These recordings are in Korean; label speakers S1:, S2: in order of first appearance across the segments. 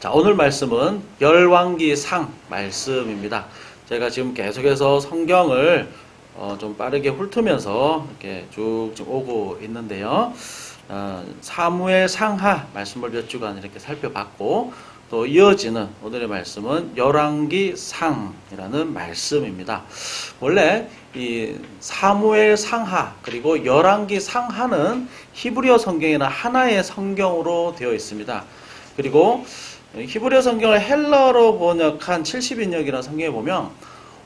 S1: 자, 오늘 말씀은 열왕기상 말씀입니다. 제가 지금 계속해서 성경을 좀 빠르게 훑으면서 이렇게 쭉쭉 오고 있는데요. 사무엘 상하 말씀을 몇 주간 이렇게 살펴봤고, 또 이어지는 오늘의 말씀은 열왕기상이라는 말씀입니다. 원래 이 사무엘 상하 그리고 열왕기상하는 히브리어 성경에는 하나의 성경으로 되어 있습니다. 그리고 히브리어 성경을 헬러로 번역한 70인역이라는 성경에 보면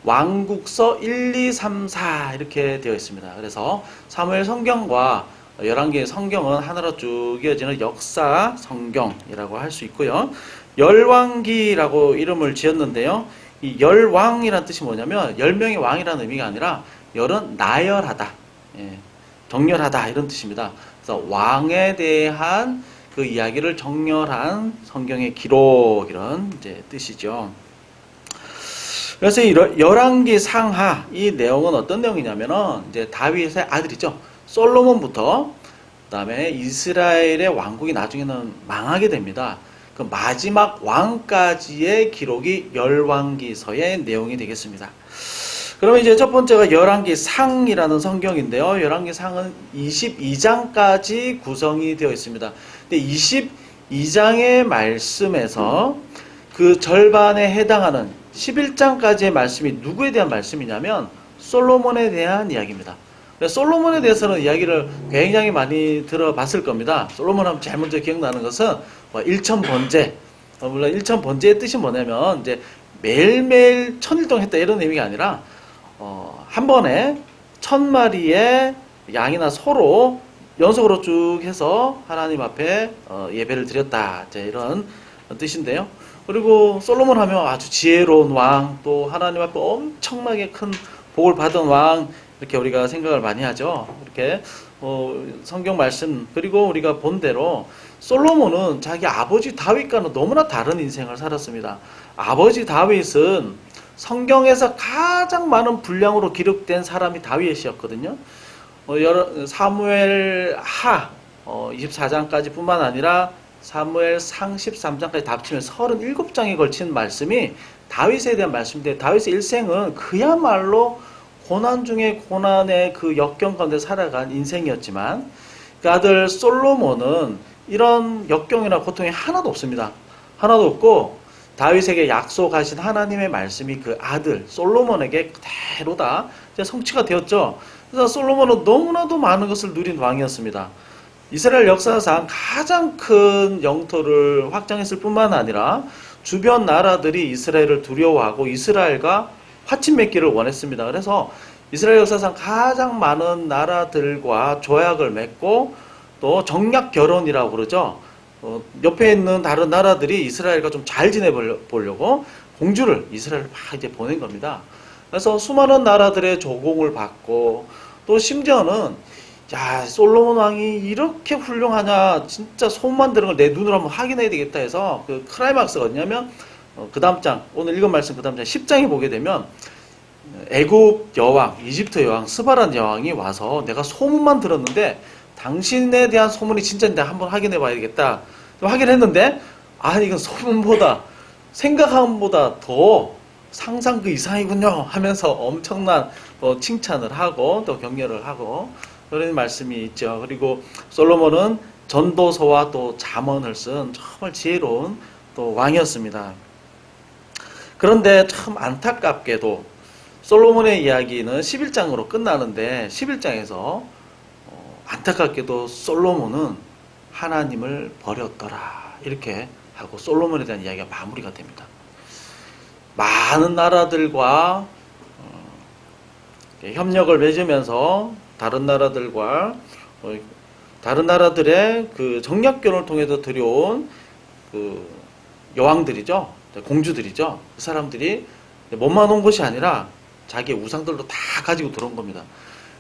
S1: 왕국서 1, 2, 3, 4 이렇게 되어 있습니다. 그래서 사무엘 성경과 열왕기 성경은 하나로 쭉 이어지는 역사 성경이라고 할 수 있고요. 열왕기라고 이름을 지었는데요. 이 열왕이라는 뜻이 뭐냐면 10명의 왕이라는 의미가 아니라 열은 나열하다, 정렬하다 이런 뜻입니다. 그래서 왕에 대한 그 이야기를 정렬한 성경의 기록 이런 이제 뜻이죠. 그래서 이 열왕기 상하 이 내용은 어떤 내용이냐면은 이제 다윗의 아들이죠. 솔로몬부터 그다음에 이스라엘의 왕국이 나중에는 망하게 됩니다. 그 마지막 왕까지의 기록이 열왕기서의 내용이 되겠습니다. 그러면 이제 첫 번째가 열왕기상이라는 성경인데요. 열왕기상은 22장까지 구성이 되어 있습니다. 근데 22장의 말씀에서 그 절반에 해당하는 11장까지의 말씀이 누구에 대한 말씀이냐면 솔로몬에 대한 이야기입니다. 솔로몬에 대해서는 이야기를 굉장히 많이 들어봤을 겁니다. 솔로몬 하면 제일 먼저 기억나는 것은 일천번제. 물론 일천번제의 뜻이 뭐냐면 이제 매일매일 천일동 했다 이런 의미가 아니라 한 번에 1000마리의 양이나 소로 연속으로 쭉 해서 하나님 앞에 예배를 드렸다 이런 뜻인데요. 그리고 솔로몬 하면 아주 지혜로운 왕, 또 하나님 앞에 엄청나게 큰 복을 받은 왕 이렇게 우리가 생각을 많이 하죠. 이렇게 성경 말씀 그리고 우리가 본 대로 솔로몬은 자기 아버지 다윗과는 너무나 다른 인생을 살았습니다. 아버지 다윗은 성경에서 가장 많은 분량으로 기록된 사람이 다윗이었거든요. 사무엘 하 24장까지 뿐만 아니라 사무엘 상 13장까지 다 합치면 37장에 걸친 말씀이 다윗에 대한 말씀인데, 다윗의 일생은 그야말로 고난 중에 고난의 그 역경 가운데 살아간 인생이었지만 그 아들 솔로몬은 이런 역경이나 고통이 하나도 없습니다. 하나도 없고 다윗에게 약속하신 하나님의 말씀이 그 아들 솔로몬에게 그대로 다 성취가 되었죠. 그래서 솔로몬은 너무나도 많은 것을 누린 왕이었습니다. 이스라엘 역사상 가장 큰 영토를 확장했을 뿐만 아니라 주변 나라들이 이스라엘을 두려워하고 이스라엘과 화친 맺기를 원했습니다. 그래서 이스라엘 역사상 가장 많은 나라들과 조약을 맺고 또 정략 결혼이라고 그러죠. 옆에 있는 다른 나라들이 이스라엘과 좀 잘 지내보려고 공주를 이스라엘을 막 이제 보낸 겁니다. 그래서 수많은 나라들의 조공을 받고 또 심지어는 야, 솔로몬 왕이 이렇게 훌륭하냐, 진짜 소문만 들은 걸 내 눈으로 한번 확인해야 되겠다 해서 그 클라이막스가 어디냐면 그 다음 장, 오늘 읽은 말씀 그 다음 장 10장에 보게 되면 애굽 여왕, 이집트 여왕, 스바란 여왕이 와서 내가 소문만 들었는데 당신에 대한 소문이 진짜인데 한번 확인해 봐야겠다. 확인했는데 이건 소문보다 생각함보다 더 상상 그 이상이군요 하면서 엄청난 칭찬을 하고 또 격려를 하고 그런 말씀이 있죠. 그리고 솔로몬은 전도서와 또 잠언을 쓴 정말 지혜로운 또 왕이었습니다. 그런데 참 안타깝게도 솔로몬의 이야기는 11장으로 끝나는데 11장에서 안타깝게도 솔로몬은 하나님을 버렸더라 이렇게 하고 솔로몬에 대한 이야기가 마무리가 됩니다. 많은 나라들과 협력을 맺으면서 다른 나라들과 다른 나라들의 그 정략결혼을 통해서 들여온 그 여왕들이죠, 공주들이죠. 그 사람들이 몸만 온 것이 아니라 자기의 우상들도 다 가지고 들어온 겁니다.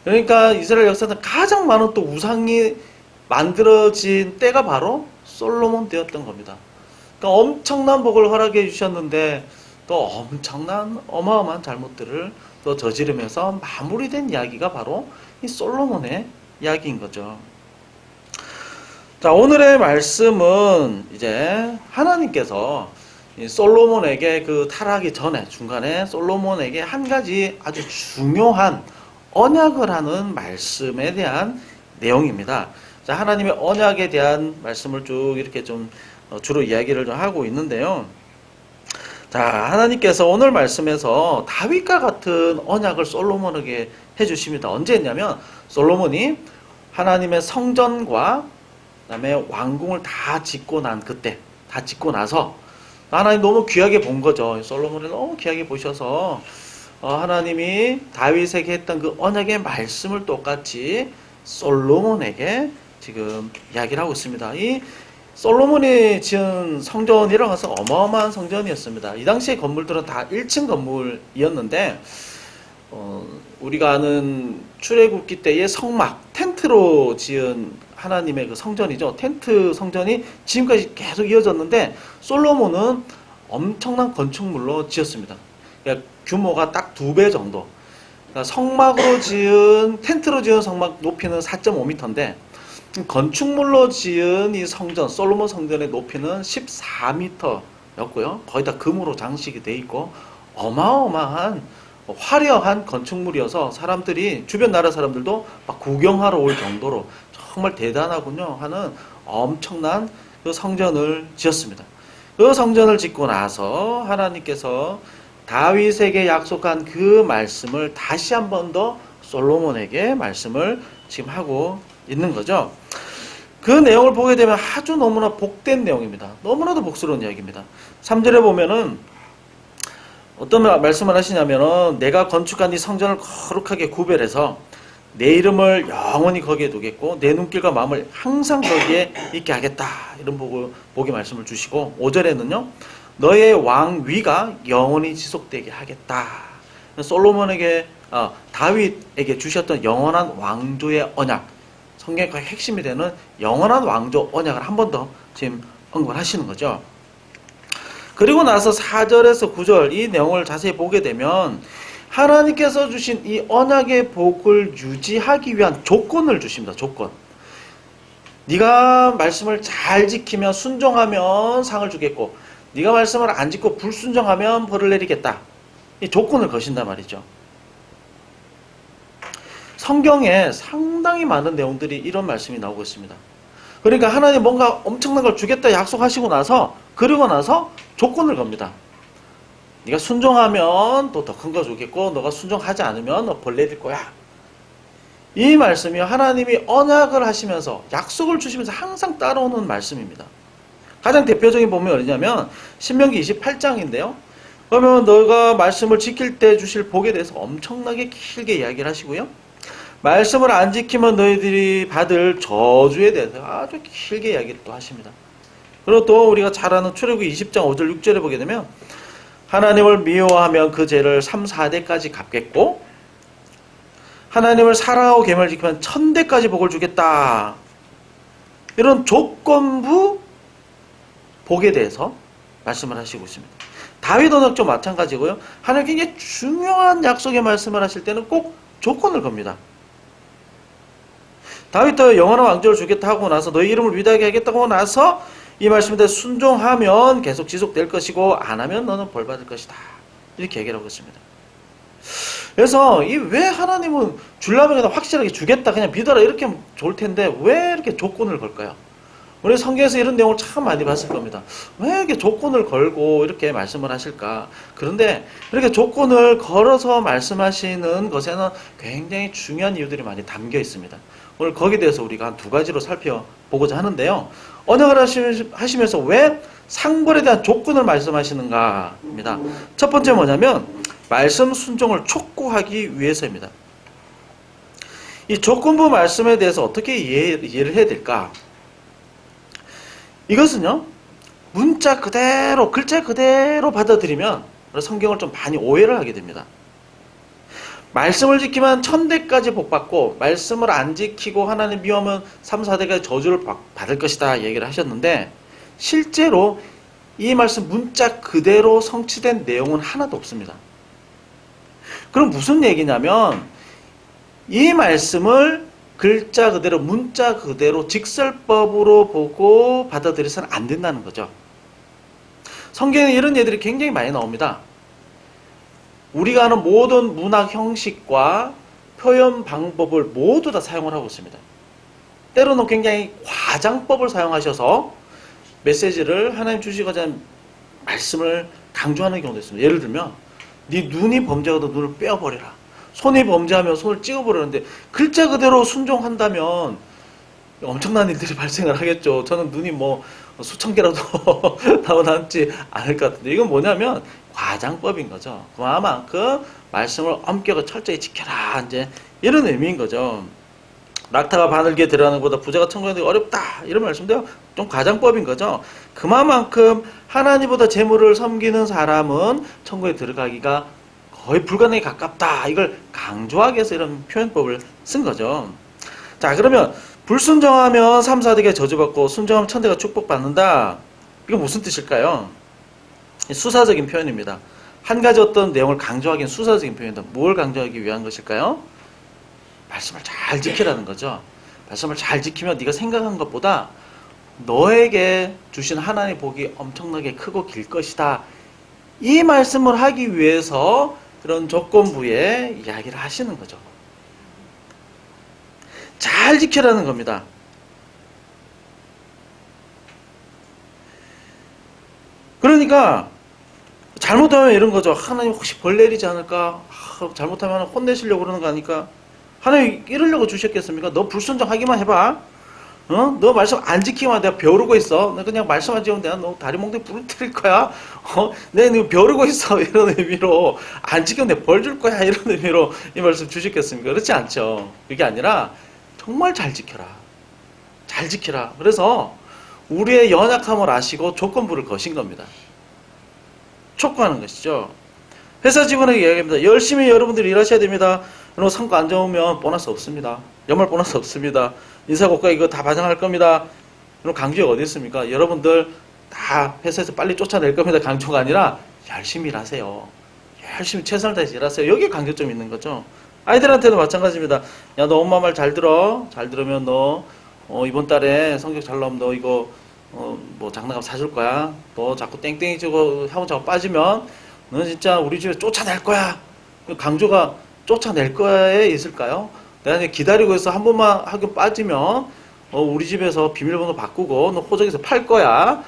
S1: 그러니까 이스라엘 역사는 가장 많은 또 우상이 만들어진 때가 바로 솔로몬 때였던 겁니다. 그러니까 엄청난 복을 허락해 주셨는데 또 엄청난 어마어마한 잘못들을 또 저지르면서 마무리된 이야기가 바로 이 솔로몬의 이야기인 거죠. 자, 오늘의 말씀은 이제 하나님께서 이 솔로몬에게 그 타락하기 전에 중간에 솔로몬에게 한 가지 아주 중요한 언약을 하는 말씀에 대한 내용입니다. 자, 하나님의 언약에 대한 말씀을 쭉 이렇게 좀 주로 이야기를 좀 하고 있는데요. 자, 하나님께서 오늘 말씀에서 다윗과 같은 언약을 솔로몬에게 해주십니다. 언제 했냐면 솔로몬이 하나님의 성전과 그다음에 왕궁을 다 짓고 난 그때, 다 짓고 나서 하나님 너무 귀하게 본 거죠. 솔로몬을 너무 귀하게 보셔서 하나님이 다윗에게 했던 그 언약의 말씀을 똑같이 솔로몬에게 지금 이야기를 하고 있습니다. 이 솔로몬이 지은 성전이라고 해서 어마어마한 성전이었습니다. 이 당시의 건물들은 다 1층 건물이었는데 우리가 아는 출애굽기 때의 성막, 텐트로 지은 하나님의 그 성전이죠. 텐트 성전이 지금까지 계속 이어졌는데 솔로몬은 엄청난 건축물로 지었습니다. 그러니까 규모가 딱 2배 정도. 그러니까 성막으로 지은 텐트로 지은 성막 높이는 4.5m인데 건축물로 지은 이 성전, 솔로몬 성전의 높이는 14m였고요. 거의 다 금으로 장식이 돼 있고 어마어마한 화려한 건축물이어서 사람들이 주변 나라 사람들도 막 구경하러 올 정도로 정말 대단하군요 하는 엄청난 그 성전을 지었습니다. 그 성전을 짓고 나서 하나님께서 다윗에게 약속한 그 말씀을 다시 한 번 더 솔로몬에게 말씀을 지금 하고 있는 거죠. 그 내용을 보게 되면 아주 너무나 복된 내용입니다. 너무나도 복스러운 이야기입니다. 3절에 보면은 어떤 말씀을 하시냐면은 내가 건축한 이 성전을 거룩하게 구별해서 내 이름을 영원히 거기에 두겠고 내 눈길과 마음을 항상 거기에 있게 하겠다. 이런 복의 말씀을 주시고 5절에는요. 너의 왕위가 영원히 지속되게 하겠다. 솔로몬에게 다윗에게 주셨던 영원한 왕조의 언약, 성경의 거의 핵심이 되는 영원한 왕조 언약을 한 번 더 지금 언급을 하시는 거죠. 그리고 나서 4절에서 9절 이 내용을 자세히 보게 되면 하나님께서 주신 이 언약의 복을 유지하기 위한 조건을 주십니다. 조건. 네가 말씀을 잘 지키면 순종하면 상을 주겠고 네가 말씀을 안 지키고 불순종하면 벌을 내리겠다. 이 조건을 거신단 말이죠. 성경에 상당히 많은 내용들이 이런 말씀이 나오고 있습니다. 그러니까 하나님 뭔가 엄청난 걸 주겠다 약속하시고 나서 그리고 나서 조건을 겁니다. 네가 순종하면 또 더 큰 거 주겠고 너가 순종하지 않으면 너 벌 내릴 거야. 이 말씀이 하나님이 언약을 하시면서 약속을 주시면서 항상 따라오는 말씀입니다. 가장 대표적인 보면 어디냐면 신명기 28장인데요. 그러면 너가 말씀을 지킬 때 주실 복에 대해서 엄청나게 길게 이야기를 하시고요. 말씀을 안 지키면 너희들이 받을 저주에 대해서 아주 길게 이야기를 또 하십니다. 그리고 또 우리가 잘 아는 출애굽기 20장 5절 6절에 보게 되면 하나님을 미워하면 그 죄를 3, 4대까지 갚겠고 하나님을 사랑하고 계명을 지키면 1000대까지 복을 주겠다. 이런 조건부 복에 대해서 말씀을 하시고 있습니다. 다윗 언약도 마찬가지고요. 하나님 굉장히 중요한 약속의 말씀을 하실 때는 꼭 조건을 겁니다. 다윗도 영원한 왕조를 주겠다 하고 나서 너희 이름을 위대하게 하겠다고 하고 나서 이 말씀에 대해 순종하면 계속 지속될 것이고 안 하면 너는 벌 받을 것이다. 이렇게 얘기를 하고 있습니다. 그래서 이 왜 하나님은 주려면 그냥 확실하게 주겠다 그냥 믿어라 이렇게 하면 좋을 텐데 왜 이렇게 조건을 걸까요? 우리 성경에서 이런 내용을 참 많이 봤을 겁니다. 왜 이렇게 조건을 걸고 이렇게 말씀을 하실까? 그런데 이렇게 조건을 걸어서 말씀하시는 것에는 굉장히 중요한 이유들이 많이 담겨 있습니다. 오늘 거기에 대해서 우리가 한 2가지로 살펴보고자 하는데요. 언약을 하시면서 왜 상벌에 대한 조건을 말씀하시는가입니다. 첫 번째 뭐냐면 말씀 순종을 촉구하기 위해서입니다. 이 조건부 말씀에 대해서 어떻게 이해를 해야 될까? 이것은요, 문자 그대로, 글자 그대로 받아들이면 성경을 좀 많이 오해를 하게 됩니다. 말씀을 지키면 1000대까지 복받고, 말씀을 안 지키고 하나님 미워하면 3, 4대까지 저주를 받을 것이다 얘기를 하셨는데, 실제로 이 말씀 문자 그대로 성취된 내용은 하나도 없습니다. 그럼 무슨 얘기냐면, 이 말씀을 글자 그대로 문자 그대로 직설법으로 보고 받아들여서는 안 된다는 거죠. 성경에 이런 예들이 굉장히 많이 나옵니다. 우리가 아는 모든 문학 형식과 표현 방법을 모두 다 사용을 하고 있습니다. 때로는 굉장히 과장법을 사용하셔서 메시지를 하나님 주시고자 하는 말씀을 강조하는 경우도 있습니다. 예를 들면 네 눈이 범죄하거든 눈을 빼어버려라. 손이 범죄하면 손을 찍어버리는데 글자 그대로 순종한다면 엄청난 일들이 발생을 하겠죠. 저는 눈이 뭐 수천 개라도 나오지 않을 것 같은데 이건 뭐냐면 과장법인 거죠. 그만큼 말씀을 엄격하게 철저히 지켜라 이제 이런 의미인 거죠. 낙타가 바늘기에 들어가는 것보다 부자가 천국에 들어가기 어렵다 이런 말씀도요. 좀 과장법인 거죠. 그만큼 하나님보다 재물을 섬기는 사람은 천국에 들어가기가 거의 불가능에 가깝다. 이걸 강조하기 위해서 이런 표현법을 쓴 거죠. 자, 그러면 불순종하면 3, 4대가 저주받고 순종하면 천대가 축복받는다. 이거 무슨 뜻일까요? 수사적인 표현입니다. 한 가지 어떤 내용을 강조하기엔 수사적인 표현이다. 뭘 강조하기 위한 것일까요? 말씀을 잘 지키라는 거죠. 말씀을 잘 지키면 네가 생각한 것보다 너에게 주신 하나님의 복이 엄청나게 크고 길 것이다. 이 말씀을 하기 위해서 그런 조건부에 이야기를 하시는 거죠. 잘 지키라는 겁니다. 그러니까 잘못하면 이런 거죠. 하나님 혹시 벌 내리지 않을까? 잘못하면 혼내시려고 그러는 거 아닐까? 하나님 이러려고 주셨겠습니까? 너 불순종하기만 해봐. 너 말씀 안 지키면 내가 벼르고 있어. 너 그냥 말씀하지 않으면 내가 너 다리 몽둥이 부러뜨릴 거야. 내가 너 벼르고 있어. 이런 의미로 안 지키면 내가 벌 줄 거야. 이런 의미로 이 말씀 주셨겠습니까? 그렇지 않죠. 그게 아니라 정말 잘 지켜라. 잘 지키라. 그래서 우리의 연약함을 아시고 조건부를 거신 겁니다. 촉구하는 것이죠. 회사 직원에게 이야기합니다. 열심히 여러분들이 일하셔야 됩니다. 그리고 성과 안 좋으면 보너스 없습니다. 연말 보너스 없습니다. 인사고과 이거 다 반영할 겁니다. 그럼 강조가 어디 있습니까? 여러분들 다 회사에서 빨리 쫓아낼 겁니다. 강조가 아니라 열심히 일하세요. 열심히 최선을 다해서 일하세요. 여기에 강조점이 있는 거죠. 아이들한테도 마찬가지입니다. 야, 너 엄마 말 잘 들어. 잘 들으면 너 이번 달에 성적 잘 나오면 너 이거 뭐 장난감 사줄 거야. 너 자꾸 땡땡이 치고 학원 자꾸 빠지면 너 진짜 우리 집에 쫓아낼 거야. 강조가 쫓아낼 거에 있을까요? 내가 기다리고 있어. 한 번만 학교 빠지면 우리 집에서 비밀번호 바꾸고 너 호적에서 팔 거야.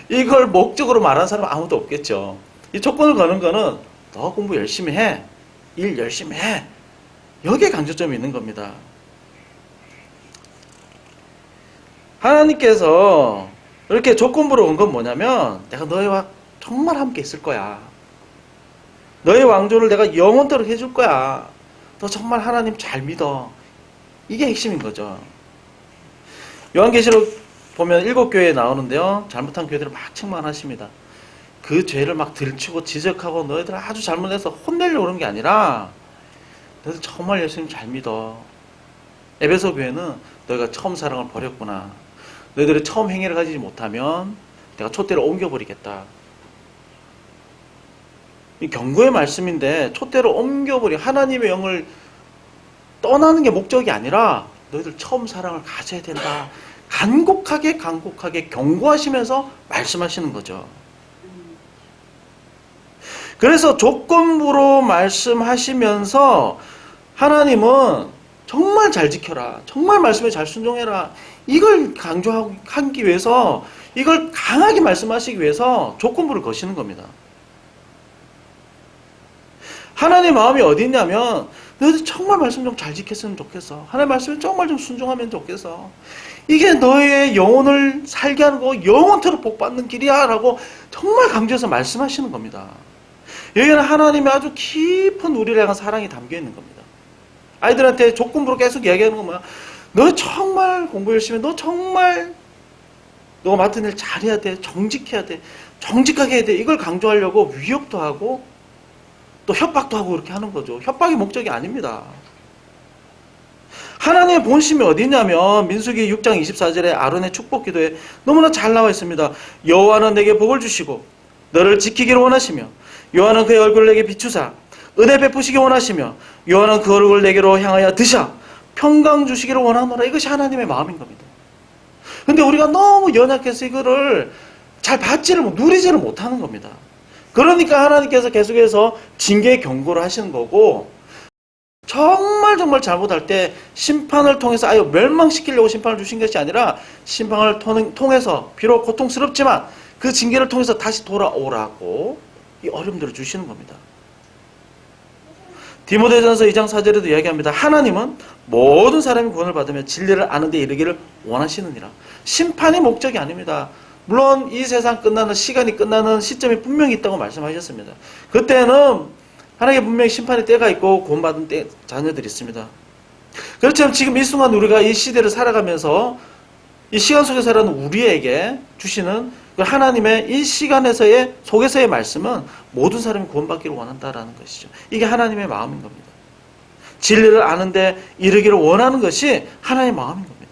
S1: 이걸 목적으로 말하는 사람 아무도 없겠죠. 이 조건을 거는 거는 너 공부 열심히 해. 일 열심히 해. 여기에 강조점이 있는 겁니다. 하나님께서 이렇게 조건부로 온 건 뭐냐면 내가 너희와 정말 함께 있을 거야. 너의 왕조를 내가 영원토록 해줄 거야. 너 정말 하나님 잘 믿어. 이게 핵심인 거죠. 요한계시록 보면 7교회에 나오는데요. 잘못한 교회들을 막 책망하십니다. 그 죄를 막 들추고 지적하고 너희들 아주 잘못해서 혼내려고 그런 게 아니라 너희들 정말 예수님 잘 믿어. 에베소 교회는 너희가 처음 사랑을 버렸구나. 너희들이 처음 행위를 가지지 못하면 내가 촛대를 옮겨버리겠다. 이 경고의 말씀인데 촛대를 옮겨버리 하나님의 영을 떠나는 게 목적이 아니라 너희들 처음 사랑을 가져야 된다. 간곡하게 경고하시면서 말씀하시는 거죠. 그래서 조건부로 말씀하시면서 하나님은 정말 잘 지켜라. 정말 말씀에 잘 순종해라. 이걸 강조하기 위해서 이걸 강하게 말씀하시기 위해서 조건부를 거시는 겁니다. 하나님의 마음이 어디 있냐면 너희들 정말 말씀 좀 잘 지켰으면 좋겠어. 하나님의 말씀에 정말 좀 순종하면 좋겠어. 이게 너의 영혼을 살게 하는 거 영원토록 복받는 길이야 라고 정말 강조해서 말씀하시는 겁니다. 여기는 하나님의 아주 깊은 우리를 향한 사랑이 담겨 있는 겁니다. 아이들한테 조건부로 계속 이야기하는 건 뭐야? 너 정말 공부 열심히 해. 너 정말 너가 맡은 일 잘해야 돼. 정직해야 돼. 정직하게 해야 돼. 이걸 강조하려고 위협도 하고 또 협박도 하고 그렇게 하는 거죠. 협박이 목적이 아닙니다. 하나님의 본심이 어디냐면 민수기 6장 24절에 아론의 축복 기도에 너무나 잘 나와 있습니다. 여호와는 내게 복을 주시고 너를 지키기를 원하시며 여호와는 그의 얼굴을 내게 비추사 은혜 베푸시기 원하시며 여호와는 그 얼굴을 내게로 향하여 드셔 평강 주시기를 원하노라. 이것이 하나님의 마음인 겁니다. 근데 우리가 너무 연약해서 이거를 잘 누리지를 못하는 겁니다. 그러니까 하나님께서 계속해서 징계 경고를 하시는 거고, 정말 잘못할 때 심판을 통해서 아예 멸망시키려고 심판을 주신 것이 아니라 심판을 통해서 비록 고통스럽지만 그 징계를 통해서 다시 돌아오라고 이 어려움들을 주시는 겁니다. 디모데전서 2장 4절에도 이야기합니다. 하나님은 모든 사람이 구원을 받으며 진리를 아는 데 이르기를 원하시느니라. 심판이 목적이 아닙니다. 물론 이 세상 끝나는 시간이 끝나는 시점이 분명히 있다고 말씀하셨습니다. 그때는 하나님의 분명히 심판의 때가 있고 구원받은 자녀들이 있습니다. 그렇지만 지금 이 순간 우리가 이 시대를 살아가면서 이 시간 속에 살아가는 우리에게 주시는 그 하나님의 이 시간에서의 속에서의 말씀은 모든 사람이 구원받기를 원한다라는 것이죠. 이게 하나님의 마음인 겁니다. 진리를 아는데 이르기를 원하는 것이 하나님의 마음인 겁니다.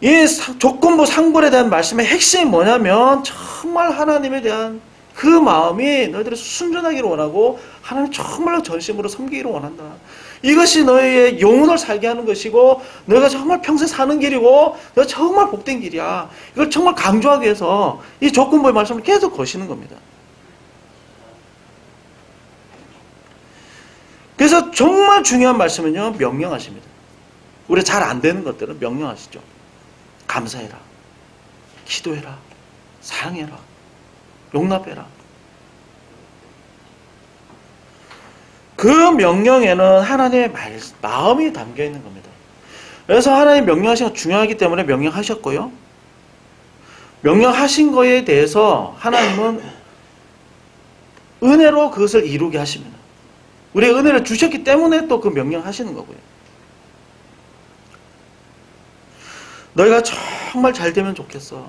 S1: 이 조건부 상벌에 대한 말씀의 핵심이 뭐냐면 정말 하나님에 대한 그 마음이 너희들이 순전하기를 원하고 하나님 정말로 전심으로 섬기기를 원한다. 이것이 너희의 영혼을 살게 하는 것이고 너희가 정말 평생 사는 길이고 너희가 정말 복된 길이야. 이걸 정말 강조하기 위해서 이 조건부의 말씀을 계속 거시는 겁니다. 그래서 정말 중요한 말씀은요, 명령하십니다. 우리 잘 안 되는 것들은 명령하시죠. 감사해라, 기도해라, 사랑해라, 용납해라. 그 명령에는 하나님의 마음이 담겨 있는 겁니다. 그래서 하나님 명령하신 건 중요하기 때문에 명령하셨고요. 명령하신 거에 대해서 하나님은 은혜로 그것을 이루게 하십니다. 우리의 은혜를 주셨기 때문에 또 그 명령하시는 거고요. 너희가 정말 잘 되면 좋겠어.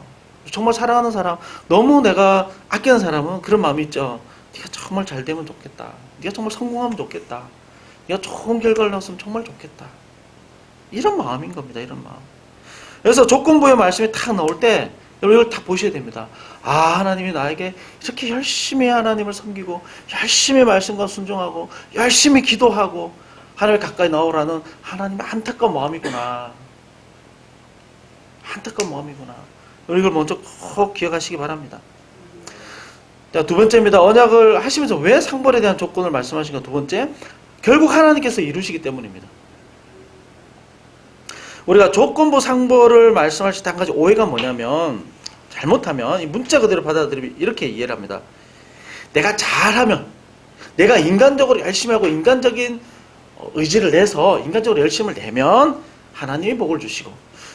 S1: 정말 사랑하는 사람, 너무 내가 아끼는 사람은 그런 마음이 있죠. 네가 정말 잘 되면 좋겠다. 네가 정말 성공하면 좋겠다. 네가 좋은 결과를 낳았으면 정말 좋겠다. 이런 마음인 겁니다. 이런 마음. 그래서 조건부의 말씀이 딱 나올 때 여러분 이걸 다 보셔야 됩니다. 아, 하나님이 나에게 이렇게 열심히 하나님을 섬기고 열심히 말씀과 순종하고 열심히 기도하고 하나님 가까이 나오라는 하나님의 안타까운 마음이구나. 안타까운 마음이구나. 이걸 먼저 꼭 기억하시기 바랍니다. 자, 두 번째입니다. 언약을 하시면서 왜 상벌에 대한 조건을 말씀하신가? 두 번째, 결국 하나님께서 이루시기 때문입니다. 우리가 조건부 상벌을 말씀하실 때 한 가지 오해가 뭐냐면, 잘못하면 이 문자 그대로 받아들이면 이렇게 이해를 합니다. 내가 잘하면, 내가 인간적으로 열심히 하고 인간적인 의지를 내서 인간적으로 열심을 내면 하나님이 복을 주시고,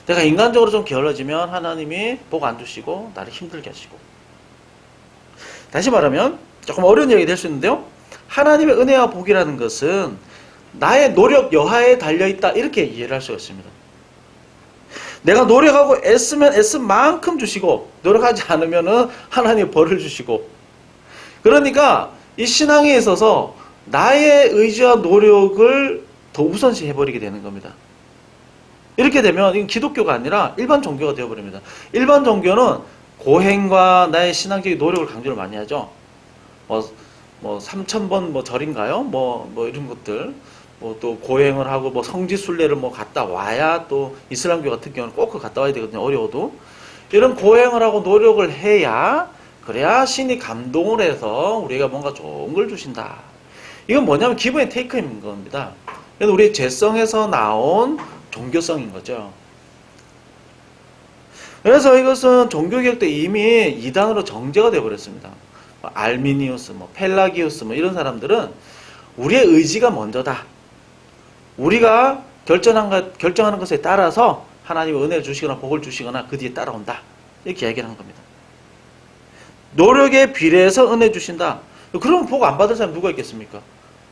S1: 내가 인간적으로 좀 게을러지면 하나님이 복 안 주시고 나를 힘들게 하시고. 다시 말하면 조금 어려운 얘기 될 수 있는데요, 하나님의 은혜와 복이라는 것은 나의 노력 여하에 달려있다, 이렇게 이해를 할 수가 있습니다. 내가 노력하고 애쓰면 애쓴 만큼 주시고, 노력하지 않으면 하나님이 벌을 주시고. 그러니까 이 신앙에 있어서 나의 의지와 노력을 더 우선시 해버리게 되는 겁니다. 이렇게 되면 이건 기독교가 아니라 일반 종교가 되어버립니다. 일반 종교는 고행과 나의 신앙적인 노력을 강조를 많이 하죠. 뭐 3,000번 절인가요? 이런 것들. 또 고행을 하고 성지순례를 갔다 와야, 또 이슬람교 같은 경우는 꼭 갔다 와야 되거든요. 어려워도. 이런 고행을 하고 노력을 해야, 그래야 신이 감동을 해서 우리가 뭔가 좋은 걸 주신다. 이건 뭐냐면 기본의 테이크인 겁니다. 그래서 우리 죄성에서 나온 종교성인 거죠. 그래서 이것은 종교개혁 때 이미 이단으로 정제가 되어버렸습니다. 알미니우스, 펠라기우스 이런 사람들은 우리의 의지가 먼저다. 우리가 결정하는 것에 따라서 하나님이 은혜를 주시거나 복을 주시거나 그 뒤에 따라온다. 이렇게 얘기를 한 겁니다. 노력에 비례해서 은혜 주신다. 그러면 복 안 받을 사람 누가 있겠습니까?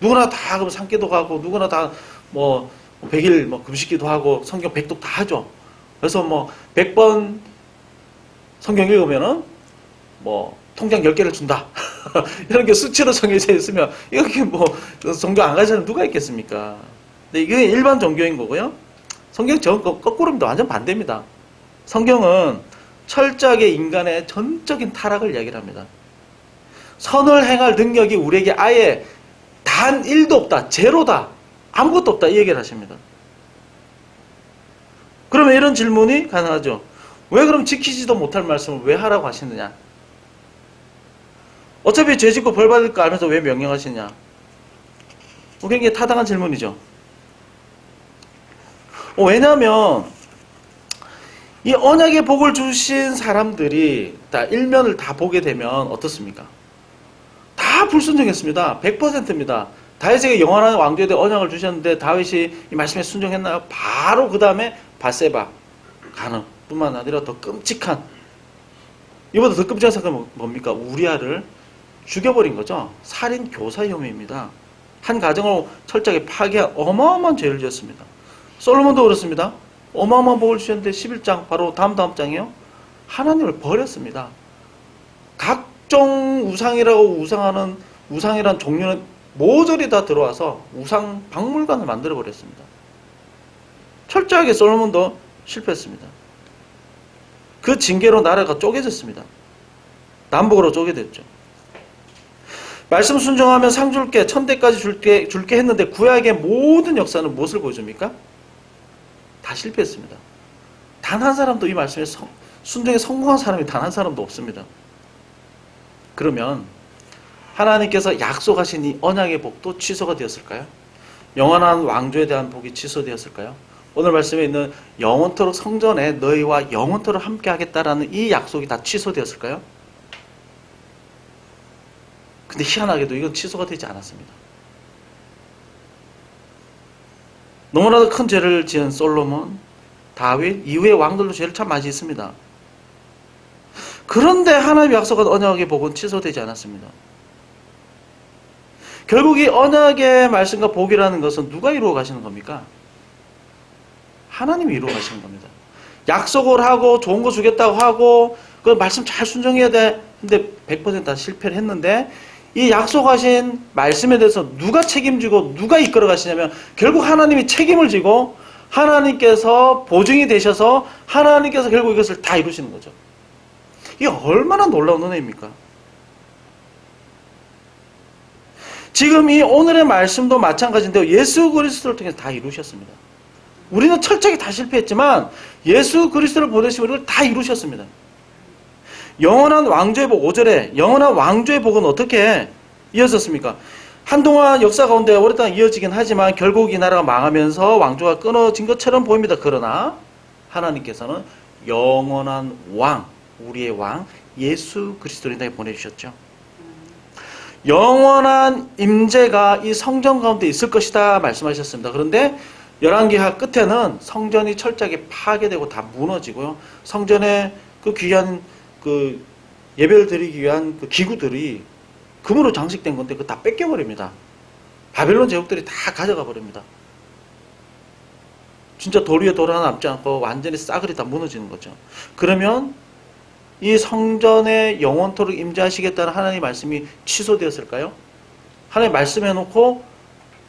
S1: 누구나 다 그럼 산기도 가고, 누구나 다 100일 금식기도 하고, 성경 100독 다 하죠. 그래서 100번 성경 읽으면은 통장 10개를 준다. 이런 게 수치로 정해져 있으면 이렇게 종교 안 가는 사람 누가 있겠습니까? 근데 이게 일반 종교인 거고요. 성경 거꾸로입니다. 완전 반대입니다. 성경은 철저하게 인간의 전적인 타락을 이야기를 합니다. 선을 행할 능력이 우리에게 아예 단 1도 없다. 제로다. 아무것도 없다 이 얘기를 하십니다. 그러면 이런 질문이 가능하죠. 왜 그럼 지키지도 못할 말씀을 왜 하라고 하시느냐? 어차피 죄 짓고 벌 받을 거 알면서 왜 명령하시냐? 굉장히 타당한 질문이죠. 왜냐하면 이 언약의 복을 주신 사람들이 다 일면을 다 보게 되면 어떻습니까? 다 불순종했습니다. 100%입니다. 다윗에게 영원한 왕조에 대해 언약을 주셨는데 다윗이 이 말씀에 순종했나요? 바로 그 다음에 바세바 가는 뿐만 아니라 더 끔찍한, 이보다 더 끔찍한 사건은 뭡니까? 우리아를 죽여버린 거죠. 살인 교사 혐의입니다. 한 가정을 철저하게 파괴한 어마어마한 죄를 지었습니다. 솔로몬도 그렇습니다. 어마어마한 복을 주셨는데 11장 바로 다음 장이요. 하나님을 버렸습니다. 각종 우상이라고 우상이란 종류는 모조리 다 들어와서 우상 박물관을 만들어 버렸습니다. 철저하게 솔로몬도 실패했습니다. 그 징계로 나라가 쪼개졌습니다. 남북으로 쪼개졌죠. 말씀 순종하면 상 줄게, 천대까지 줄게 했는데 구약의 모든 역사는 무엇을 보여줍니까? 다 실패했습니다. 단 한 사람도 이 말씀에 순종에 성공한 사람이 단 한 사람도 없습니다. 그러면 하나님께서 약속하신 이 언약의 복도 취소가 되었을까요? 영원한 왕조에 대한 복이 취소되었을까요? 오늘 말씀에 있는 영원토록 성전에 너희와 영원토록 함께 하겠다라는 이 약속이 다 취소되었을까요? 근데 희한하게도 이건 취소가 되지 않았습니다. 너무나도 큰 죄를 지은 솔로몬, 다윗 이후의 왕들도 죄를 참 많이 했습니다. 그런데 하나님의 약속한 언약의 복은 취소되지 않았습니다. 결국 이 언약의 말씀과 복이라는 것은 누가 이루어 가시는 겁니까? 하나님이 이루어 가시는 겁니다. 약속을 하고 좋은 거 주겠다고 하고 그 말씀 잘 순종해야 돼. 근데 100%다 실패를 했는데 이 약속하신 말씀에 대해서 누가 책임지고 누가 이끌어 가시냐면 결국 하나님이 책임을 지고 하나님께서 보증이 되셔서 하나님께서 결국 이것을 다 이루시는 거죠. 이게 얼마나 놀라운 은혜입니까? 지금 이 오늘의 말씀도 마찬가지인데요. 예수 그리스도를 통해서 다 이루셨습니다. 우리는 철저하게 다 실패했지만 예수 그리스도를 보내시고 이걸 다 이루셨습니다. 영원한 왕조의 복 5절에 영원한 왕조의 복은 어떻게 이어졌습니까? 한동안 역사 가운데 오랫동안 이어지긴 하지만 결국 이 나라가 망하면서 왕조가 끊어진 것처럼 보입니다. 그러나 하나님께서는 영원한 왕, 우리의 왕 예수 그리스도를 인하여 보내주셨죠. 영원한 임재가 이 성전 가운데 있을 것이다 말씀하셨습니다. 그런데 열왕기하 끝에는 성전이 철저하게 파괴되고 다 무너지고요. 성전에 그 귀한 그 예배를 드리기 위한 그 기구들이 금으로 장식된 건데 그거 다 뺏겨버립니다. 바벨론 제국들이 다 가져가 버립니다. 진짜 돌 위에 돌 하나 남지 않고 완전히 싸그리 다 무너지는 거죠. 그러면 이 성전에 영원토록 임재하시겠다는 하나님의 말씀이 취소되었을까요? 하나님 말씀해놓고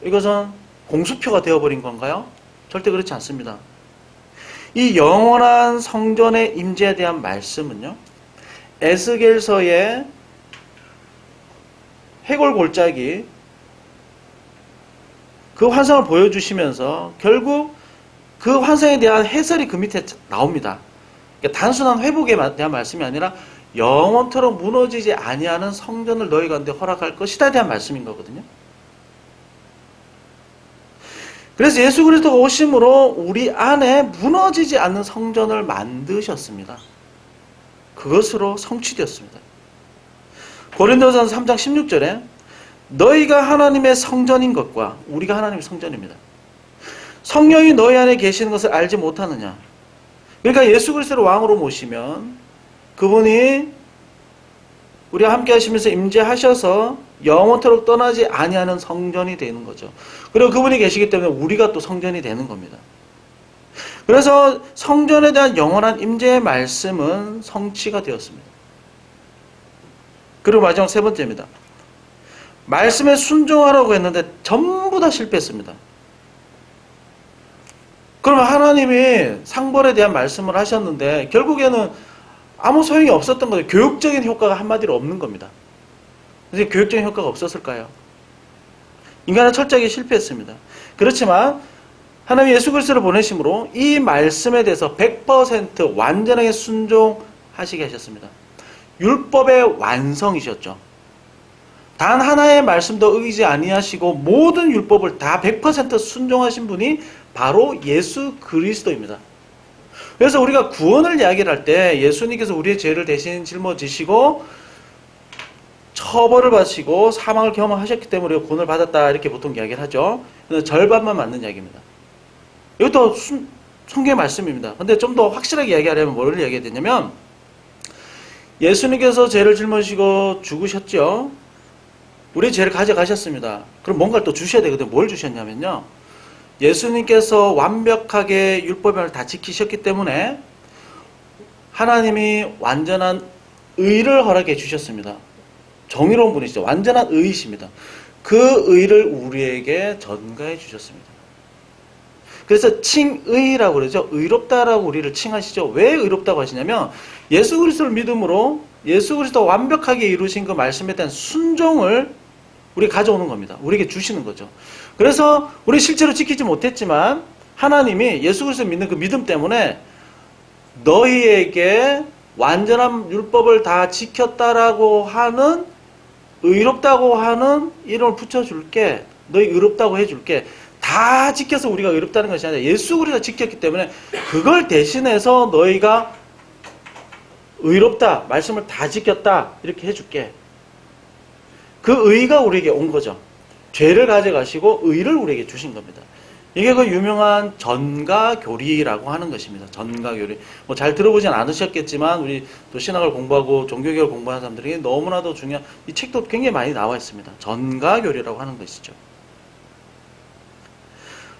S1: 이것은 공수표가 되어버린 건가요? 절대 그렇지 않습니다. 이 영원한 성전의 임재에 대한 말씀은요, 에스겔서의 해골 골짜기 그 환상을 보여주시면서 결국 그 환상에 대한 해설이 그 밑에 나옵니다. 그러니까 단순한 회복에 대한 말씀이 아니라 영원토록 무너지지 아니하는 성전을 너희 가운데 허락할 것이다 대한 말씀인 거거든요. 그래서 예수 그리스도가 오심으로 우리 안에 무너지지 않는 성전을 만드셨습니다. 그것으로 성취되었습니다. 고린도전서 3장 16절에 너희가 하나님의 성전인 것과 우리가 하나님의 성전입니다. 성령이 너희 안에 계시는 것을 알지 못하느냐. 그러니까 예수 그리스도를 왕으로 모시면 그분이 우리와 함께 하시면서 임재하셔서 영원토록 떠나지 아니하는 성전이 되는 거죠. 그리고 그분이 계시기 때문에 우리가 또 성전이 되는 겁니다. 그래서 성전에 대한 영원한 임재의 말씀은 성취가 되었습니다. 그리고 마지막 세 번째입니다. 말씀에 순종하라고 했는데 전부 다 실패했습니다. 그러면 하나님이 상벌에 대한 말씀을 하셨는데 결국에는 아무 소용이 없었던 거죠. 교육적인 효과가 한마디로 없는 겁니다. 그래서 교육적인 효과가 없었을까요? 인간은 철저하게 실패했습니다. 그렇지만 하나님 예수 그리스도를 보내심으로 이 말씀에 대해서 100% 완전하게 순종하시게 하셨습니다. 율법의 완성이셨죠. 단 하나의 말씀도 의지 아니하시고 모든 율법을 다 100% 순종하신 분이 바로 예수 그리스도입니다. 그래서 우리가 구원을 이야기를 할 때 예수님께서 우리의 죄를 대신 짊어지시고 처벌을 받으시고 사망을 경험하셨기 때문에 우리가 구원을 받았다 이렇게 보통 이야기를 하죠. 절반만 맞는 이야기입니다. 이것도 성경의 말씀입니다. 근데 좀 더 확실하게 이야기하려면 뭘 이야기해야 되냐면 예수님께서 죄를 짊어지시고 죽으셨죠. 우리의 죄를 가져가셨습니다. 그럼 뭔가를 또 주셔야 되거든요. 뭘 주셨냐면요. 예수님께서 완벽하게 율법을 다 지키셨기 때문에 하나님이 완전한 의를 허락해 주셨습니다. 정의로운 분이시죠. 완전한 의이십니다. 그 의를 우리에게 전가해 주셨습니다. 그래서 칭의라고 그러죠. 의롭다라고 우리를 칭하시죠. 왜 의롭다고 하시냐면 예수 그리스도를 믿음으로 예수 그리스도가 완벽하게 이루신 그 말씀에 대한 순종을 우리 가져오는 겁니다. 우리에게 주시는 거죠. 그래서 우리 실제로 지키지 못했지만 하나님이 예수 그리스도 믿는 그 믿음 때문에 너희에게 완전한 율법을 다 지켰다라고 하는 의롭다고 하는 이름을 붙여줄게. 너희 의롭다고 해줄게. 다 지켜서 우리가 의롭다는 것이 아니라 예수 그리스도가 지켰기 때문에 그걸 대신해서 너희가 의롭다. 말씀을 다 지켰다. 이렇게 해줄게. 그 의가 우리에게 온 거죠. 죄를 가져가시고 의를 우리에게 주신 겁니다. 이게 그 유명한 전가교리라고 하는 것입니다. 전가교리. 뭐 잘 들어보진 않으셨겠지만 우리 또 신학을 공부하고 종교개혁을 공부하는 사람들에게 너무나도 중요한 이 책도 굉장히 많이 나와 있습니다. 전가교리라고 하는 것이죠.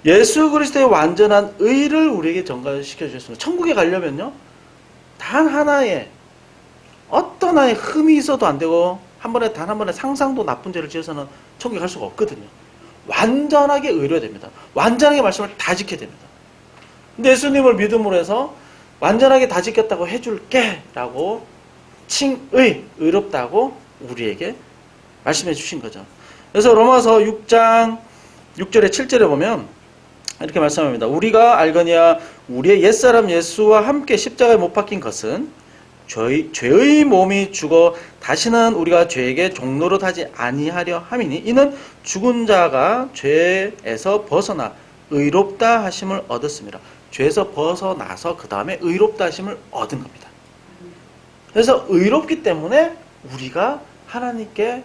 S1: 예수 그리스도의 완전한 의를 우리에게 전가시켜 주셨습니다. 천국에 가려면요. 단 하나의 어떤 하나의 흠이 있어도 안 되고 단 한 번의 상상도 나쁜 죄를 지어서는 천국에 갈 수가 없거든요. 완전하게 의로워야 됩니다. 완전하게 말씀을 다 지켜야 됩니다. 근데 예수님을 믿음으로 해서 완전하게 다 지켰다고 해줄게 라고 칭의, 의롭다고 우리에게 말씀해 주신 거죠. 그래서 로마서 6장 6절에 7절에 보면 이렇게 말씀합니다. 우리가 알거니와 우리의 옛사람 예수와 함께 십자가에 못 박힌 것은 죄의 몸이 죽어 다시는 우리가 죄에게 종노릇하지 아니하려 함이니 이는 죽은 자가 죄에서 벗어나 의롭다 하심을 얻었습니다. 죄에서 벗어나서 그 다음에 의롭다 하심을 얻은 겁니다. 그래서 의롭기 때문에 우리가 하나님께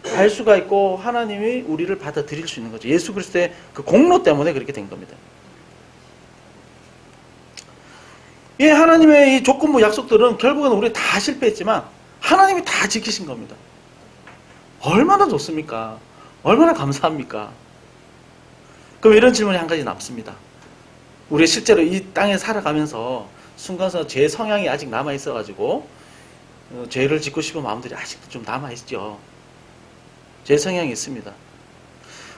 S1: 갈 수가 있고 하나님이 우리를 받아들일 수 있는 거죠. 예수 그리스도의 그 공로 때문에 그렇게 된 겁니다. 이 하나님의 이 조건부 약속들은 결국은 우리 다 실패했지만 하나님이 다 지키신 겁니다. 얼마나 좋습니까? 얼마나 감사합니까? 그럼 이런 질문이 한 가지 남습니다. 우리 실제로 이 땅에 살아가면서 순간순간 죄 성향이 아직 남아있어가지고 죄를 짓고 싶은 마음들이 아직도 좀 남아있죠. 죄 성향이 있습니다.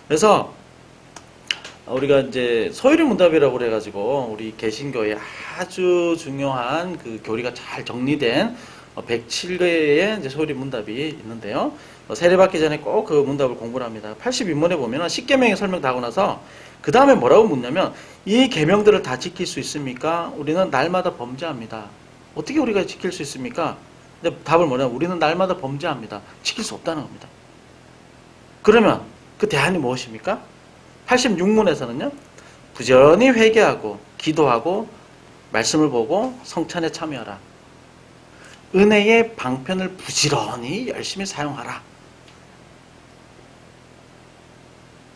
S1: 그래서 우리가 이제 소요리 문답이라고 그래가지고 우리 개신교에 아주 중요한 그 교리가 잘 정리된 107개의 이제 소요리 문답이 있는데요. 세례받기 전에 꼭 그 문답을 공부를 합니다. 82문에 보면 10계명의 설명 다 하고 나서 그 다음에 뭐라고 묻냐면 이 계명들을 다 지킬 수 있습니까? 우리는 날마다 범죄합니다. 어떻게 우리가 지킬 수 있습니까? 근데 답을 뭐냐면 우리는 날마다 범죄합니다. 지킬 수 없다는 겁니다. 그러면 그 대안이 무엇입니까? 86문에서는요. 부지런히 회개하고 기도하고 말씀을 보고 성찬에 참여하라. 은혜의 방편을 부지런히 열심히 사용하라.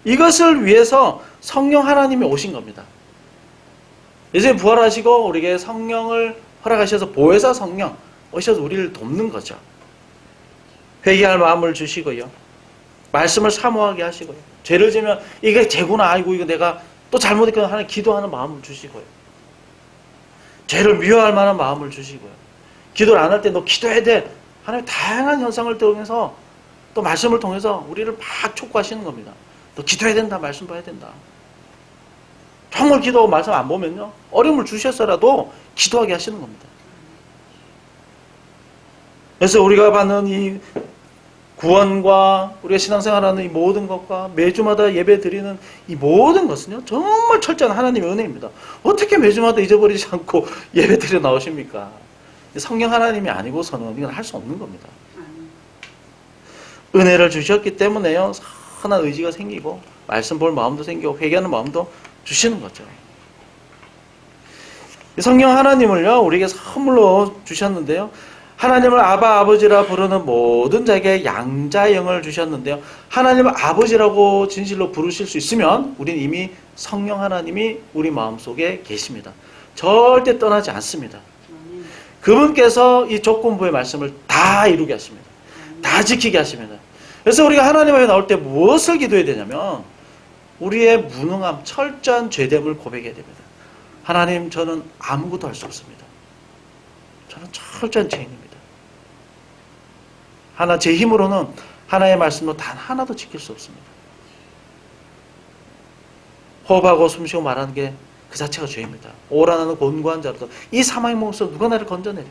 S1: 이것을 위해서 성령 하나님이 오신 겁니다. 이제 부활하시고 우리에게 성령을 허락하셔서 보혜사 성령 오셔서 우리를 돕는 거죠. 회개할 마음을 주시고요. 말씀을 사모하게 하시고요. 죄를 지면 이게 죄구나. 아이고 이거 내가 또 잘못했구나 하는 기도하는 마음을 주시고요. 죄를 미워할 만한 마음을 주시고요. 기도를 안 할 때 너 기도해야 돼. 하나님 다양한 현상을 통해서 또 말씀을 통해서 우리를 막 촉구하시는 겁니다. 너 기도해야 된다. 말씀 봐야 된다. 정말 기도하고 말씀 안 보면요. 어려움을 주셔서라도 기도하게 하시는 겁니다. 그래서 우리가 받는 이 구원과 우리가 신앙생활하는 이 모든 것과 매주마다 예배 드리는 이 모든 것은요, 정말 철저한 하나님의 은혜입니다. 어떻게 매주마다 잊어버리지 않고 예배 드려 나오십니까? 성령 하나님이 아니고서는 이건 할 수 없는 겁니다. 은혜를 주셨기 때문에요, 선한 의지가 생기고 말씀 볼 마음도 생기고 회개하는 마음도 주시는 거죠. 성령 하나님을요, 우리에게 선물로 주셨는데요, 하나님을 아바 아버지라 부르는 모든 자에게 양자영을 주셨는데요, 하나님을 아버지라고 진실로 부르실 수 있으면 우리는 이미 성령 하나님이 우리 마음속에 계십니다. 절대 떠나지 않습니다. 그분께서 이 조건부의 말씀을 다 이루게 하십니다. 다 지키게 하십니다. 그래서 우리가 하나님 앞에 나올 때 무엇을 기도해야 되냐면 우리의 무능함, 철저한 죄됨을 고백해야 됩니다. 하나님, 저는 아무것도 할 수 없습니다. 저는 철저한 죄인입니다. 제 힘으로는 하나의 말씀도 단 하나도 지킬 수 없습니다. 호흡하고 숨쉬고 말하는 게 그 자체가 죄입니다. 오라나는 곤고한 자로도 이 사망의 몸에서 누가 나를 건져내려.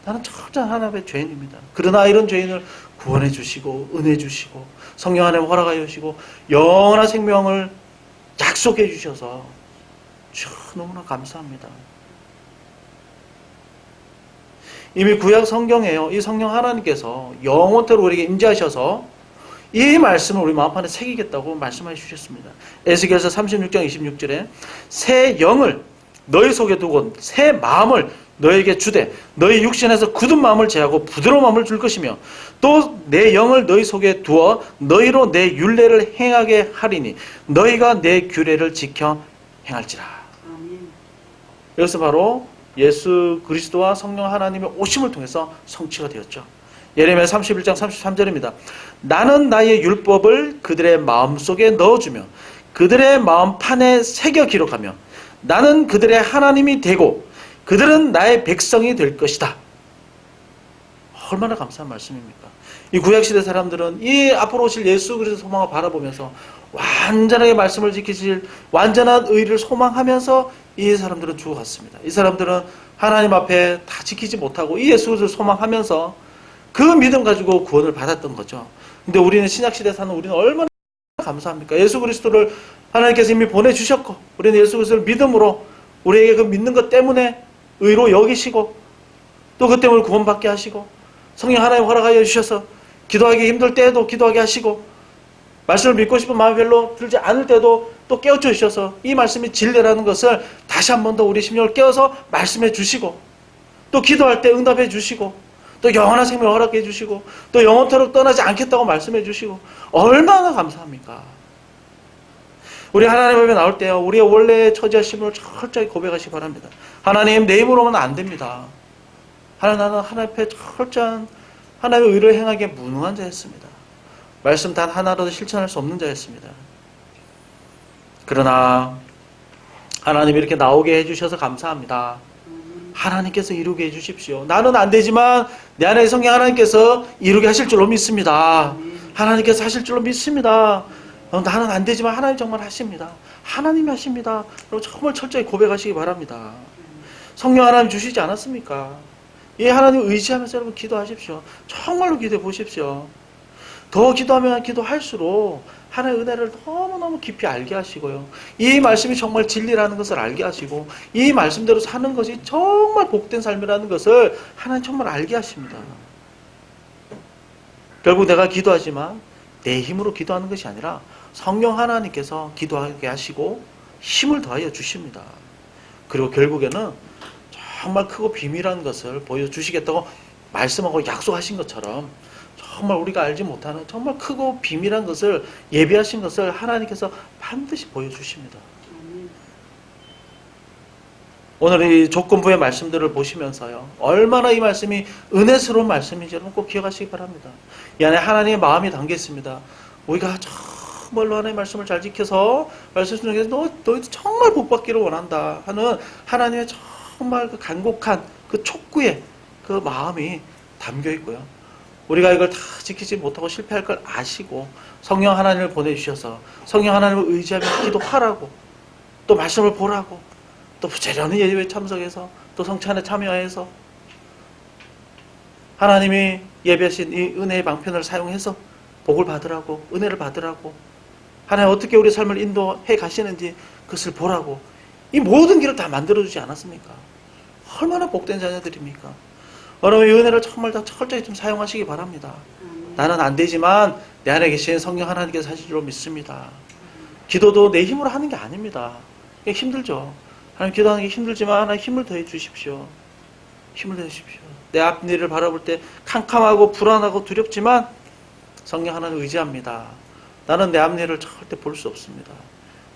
S1: 나는 철저한 하나님의 죄인입니다. 그러나 이런 죄인을 구원해 주시고 은혜 주시고 성령 하나님 허락하여 주시고 영원한 생명을 약속해 주셔서 너무나 감사합니다. 이미 구약 성경에요, 이 성령 하나님께서 영원토록 우리에게 임재하셔서 이 말씀을 우리 마음판에 새기겠다고 말씀해 주셨습니다. 에스겔서 36장 26절에 새 영을 너희 속에 두고 새 마음을 너에게 주되 너희 육신에서 굳은 마음을 제하고 부드러운 마음을 줄 것이며 또 내 영을 너희 속에 두어 너희로 내 율례를 행하게 하리니 너희가 내 규례를 지켜 행할지라. 여기서 바로 예수 그리스도와 성령 하나님의 오심을 통해서 성취가 되었죠. 예레미야 31장 33절입니다. 나는 나의 율법을 그들의 마음속에 넣어주며 그들의 마음판에 새겨 기록하며 나는 그들의 하나님이 되고 그들은 나의 백성이 될 것이다. 얼마나 감사한 말씀입니까? 이 구약시대 사람들은 이 앞으로 오실 예수 그리스도 소망을 바라보면서 완전하게 말씀을 지키실 완전한 의를 소망하면서 이 사람들은 죽어갔습니다. 이 사람들은 하나님 앞에 다 지키지 못하고 이 예수 그리스도를 소망하면서 그 믿음 가지고 구원을 받았던 거죠. 근데 우리는 신약시대에 사는 우리는 얼마나 감사합니까? 예수 그리스도를 하나님께서 이미 보내주셨고 우리는 예수 그리스도를 믿음으로 우리에게 그 믿는 것 때문에 의로 여기시고 또 그 때문에 구원받게 하시고 성령 하나님 허락하여 주셔서 기도하기 힘들 때에도 기도하게 하시고 말씀을 믿고 싶은 마음이 별로 들지 않을 때도 또 깨우쳐 주셔서 이 말씀이 진리라는 것을 다시 한 번 더 우리 심령을 깨워서 말씀해 주시고 또 기도할 때 응답해 주시고 또 영원한 생명을 허락해 주시고 또 영원토록 떠나지 않겠다고 말씀해 주시고 얼마나 감사합니까? 우리 하나님 앞에 나올 때요, 우리의 원래의 처지하심을 철저히 고백하시기 바랍니다. 하나님, 내 힘으로는 안 됩니다. 나는 하나님 앞에 철저한 하나님의 의를 행하기에 무능한 자였습니다. 말씀 단 하나라도 실천할 수 없는 자였습니다. 그러나 하나님 이렇게 나오게 해주셔서 감사합니다. 하나님께서 이루게 해주십시오. 나는 안 되지만 내 안에 성령 하나님께서 이루게 하실 줄로 믿습니다. 하나님께서 하실 줄로 믿습니다. 나는 안 되지만 하나님 정말 하십니다. 하나님이 하십니다. 그리고 정말 철저히 고백하시기 바랍니다. 성령 하나님 주시지 않았습니까? 이 하나님 의지하면서 여러분 기도하십시오. 정말로 기도해 보십시오. 더 기도하면 기도할수록 하나님의 은혜를 너무너무 깊이 알게 하시고요. 이 말씀이 정말 진리라는 것을 알게 하시고 이 말씀대로 사는 것이 정말 복된 삶이라는 것을 하나님 정말 알게 하십니다. 결국 내가 기도하지만 내 힘으로 기도하는 것이 아니라 성령 하나님께서 기도하게 하시고 힘을 더하여 주십니다. 그리고 결국에는 정말 크고 비밀한 것을 보여주시겠다고 말씀하고 약속하신 것처럼 정말 우리가 알지 못하는 정말 크고 비밀한 것을 예비하신 것을 하나님께서 반드시 보여주십니다. 오늘 이 조건부의 말씀들을 보시면서요, 얼마나 이 말씀이 은혜스러운 말씀인지 여러분 꼭 기억하시기 바랍니다. 이 안에 하나님의 마음이 담겨 있습니다. 우리가 정말로 하나님의 말씀을 잘 지켜서 말씀 중에서 너희도 정말 복받기를 원한다 하는 하나님의 정말 그 간곡한 그 촉구의 그 마음이 담겨 있고요. 우리가 이걸 다 지키지 못하고 실패할 걸 아시고 성령 하나님을 보내주셔서 성령 하나님을 의지하며 기도하라고 또 말씀을 보라고 또 부지런히 예배에 참석해서 또 성찬에 참여해서 하나님이 예배하신 이 은혜의 방편을 사용해서 복을 받으라고, 은혜를 받으라고, 하나님 어떻게 우리 삶을 인도해 가시는지 그것을 보라고 이 모든 길을 다 만들어주지 않았습니까? 얼마나 복된 자녀들입니까? 여러분 이 은혜를 정말 다 철저히 좀 사용하시기 바랍니다. 나는 안 되지만 내 안에 계신 성령 하나님께서 하실 줄 믿습니다. 기도도 내 힘으로 하는 게 아닙니다. 힘들죠. 하나님 기도하는 게 힘들지만 하나님 힘을 더해 주십시오. 힘을 더해 주십시오. 내 앞일을 바라볼 때 캄캄하고 불안하고 두렵지만 성령 하나님 의지합니다. 나는 내 앞일을 절대 볼 수 없습니다.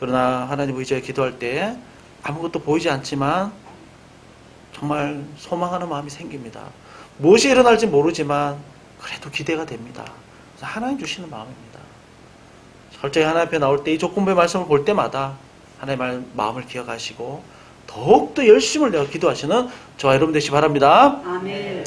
S1: 그러나 하나님 의지하여 기도할 때 아무것도 보이지 않지만 정말 소망하는 마음이 생깁니다. 무엇이 일어날지 모르지만 그래도 기대가 됩니다. 그래서 하나님 주시는 마음입니다. 철저히 하나님 앞에 나올 때 이 조건부의 말씀을 볼 때마다 하나님의 마음을 기억하시고 더욱더 열심을 내어 기도하시는 저와 여러분 되시기 바랍니다.
S2: 아멘.